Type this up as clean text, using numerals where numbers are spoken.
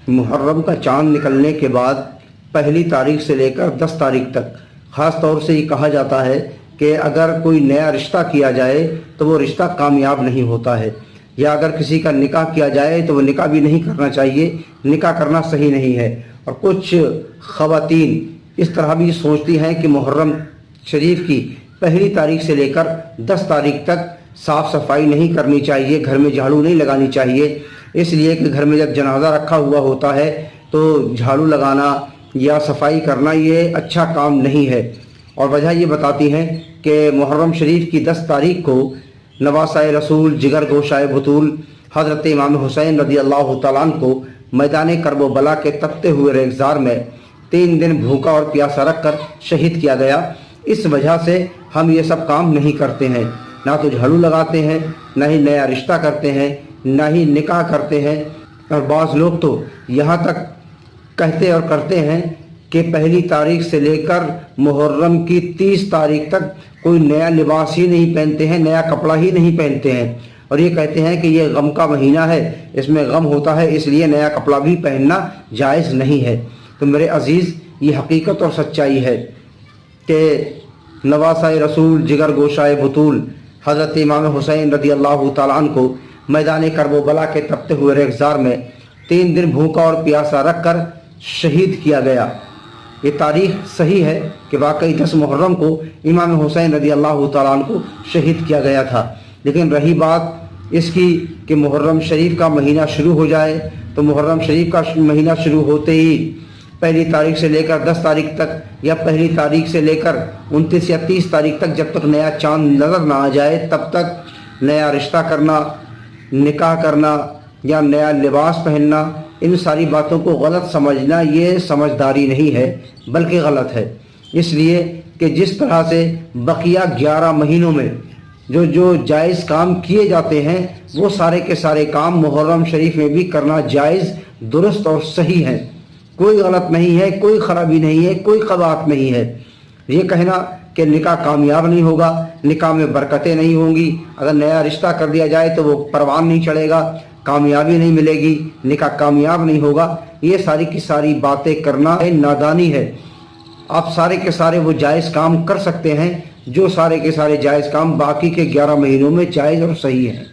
मुहर्रम का चाँद निकलने के बाद पहली तारीख से लेकर 10 तारीख तक ख़ास तौर से ये कहा जाता है कि अगर कोई नया रिश्ता किया जाए तो वो रिश्ता कामयाब नहीं होता है, या अगर किसी का निकाह किया जाए तो वो निकाह भी नहीं करना चाहिए, निकाह करना सही नहीं है। और कुछ ख़वातीन इस तरह भी सोचती हैं कि मुहर्रम शरीफ की पहली तारीख से लेकर 10 तारीख तक साफ़ सफाई नहीं करनी चाहिए, घर में झाड़ू नहीं लगानी चाहिए, इसलिए कि घर में जब जनाजा रखा हुआ होता है तो झाड़ू लगाना या सफाई करना ये अच्छा काम नहीं है। और वजह ये बताती हैं कि मुहर्रम शरीफ की 10 तारीख को नवासाए रसूल जिगर गोशाए बतूल हज़रत इमाम हुसैन रज़ी अल्लाह तआला अन्हु को मैदान करबला के तपते हुए रेगज़ार में 3 दिन भूखा और प्यासा रख कर शहीद किया गया। इस वजह से हम ये सब काम नहीं करते हैं, ना तो झाड़ू लगाते हैं, ना ही नया रिश्ता करते हैं, ना ही निकाह करते हैं। और बाज़ लोग तो यहाँ तक कहते और करते हैं कि पहली तारीख से लेकर मुहर्रम की 30 तारीख तक कोई नया लिबास ही नहीं पहनते हैं, नया कपड़ा ही नहीं पहनते हैं, और ये कहते हैं कि ये गम का महीना है, इसमें गम होता है, इसलिए नया कपड़ा भी पहनना जायज़ नहीं है। तो मेरे अज़ीज़, ये हकीकत और सच्चाई है कि नवासाए रसूल जिगर गोशाए बतूल हज़रत इमाम हुसैन रज़ी अल्लाह तआला अन्हु को मैदान करबला के तपते हुए रेगज़ार में 3 दिन भूखा और प्यासा रख कर शहीद किया गया। ये तारीख़ सही है कि वाकई 10 मुहर्रम को इमाम हुसैन रज़ी अल्लाह तआला अन्हु को शहीद किया गया था। लेकिन रही बात इसकी कि मुहर्रम शरीफ का महीना शुरू हो जाए, तो मुहर्रम शरीफ का महीना शुरू होते ही पहली तारीख से लेकर 10 तारीख तक या पहली तारीख से लेकर 29 या 30 तारीख तक जब तक नया चाँद नज़र ना आ जाए तब तक नया रिश्ता करना, निकाह करना या नया लिबास पहनना, इन सारी बातों को गलत समझना ये समझदारी नहीं है बल्कि गलत है। इसलिए कि जिस तरह से बकिया 11 महीनों में जो जायज़ काम किए जाते हैं वो सारे के सारे काम मुहर्रम शरीफ में भी करना जायज़, दुरुस्त और सही है। कोई गलत नहीं है, कोई ख़राबी नहीं है, कोई क़बाहत नहीं है। ये कहना कि निकाह कामयाब नहीं होगा, निकाह में बरकतें नहीं होंगी, अगर नया रिश्ता कर दिया जाए तो वो परवान नहीं चढ़ेगा, कामयाबी नहीं मिलेगी, निकाह कामयाब नहीं होगा, ये सारी की सारी बातें करना नादानी है। आप सारे के सारे वो जायज़ काम कर सकते हैं जो सारे के सारे जायज़ काम बाकी के 11 महीनों में जायज़ और सही हैं।